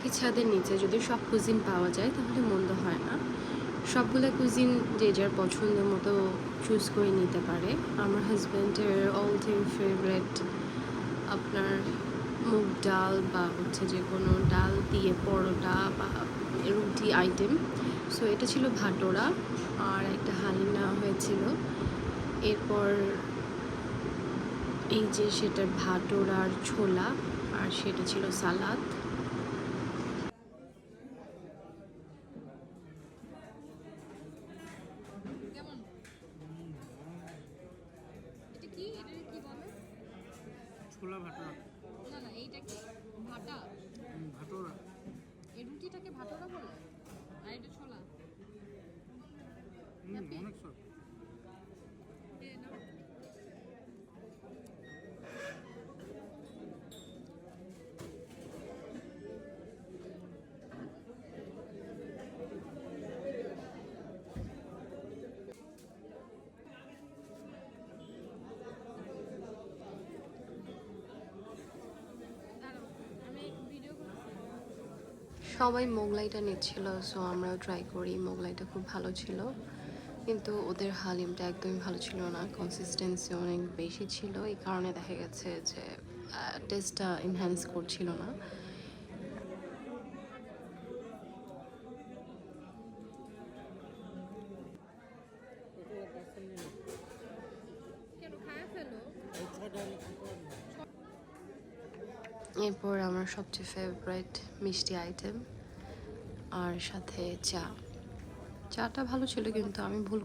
একই ছাদের নিচে যদি সব কুজিন পাওয়া যায় তাহলে মন্দ হয় না। সবগুলো কুজিন যে যার পছন্দ মতো চুজ করে নিতে পারে। আমার হাজব্যান্ডের অল টাইম ফেভারেট আপনার মুগ ডাল বা হচ্ছে যে কোনো ডাল দিয়ে পরোটা বা রুটি আইটেম। সো এটা ছিল ভাটোরা, আর একটা হালিম নেওয়া হয়েছিল। এরপর এই যে সেটার ভাটোরার ছোলা, আর সেটা ছিল সালাদ। ছোলা ভাটোরা। না না, এইটা কি ভাটা? ভাটোরা। এই রুটিটাকে ভাটোরা বলে, আর এটা ছোলা। অনেক সব। আমি ভিডিও করছি। সবাই মোগলাইটা নিচ্ছিল, সো আমরাও ট্রাই করি। মোগলাইটা খুব ভালো ছিল, কিন্তু ওদের হালিমটা একদমই ভালো ছিল না। কনসিস্টেন্সি অনেক বেশি ছিল, এই কারণে দেখা গেছে যে টেস্টটা এনহ্যান্স করছিল না। কেন খায় ফেলো? এরপর আমার সবচেয়ে ফেভারিট মিষ্টি আইটেম, আর সাথে চা। চাটা ভালো ছিল, কিন্তু আমি ভুল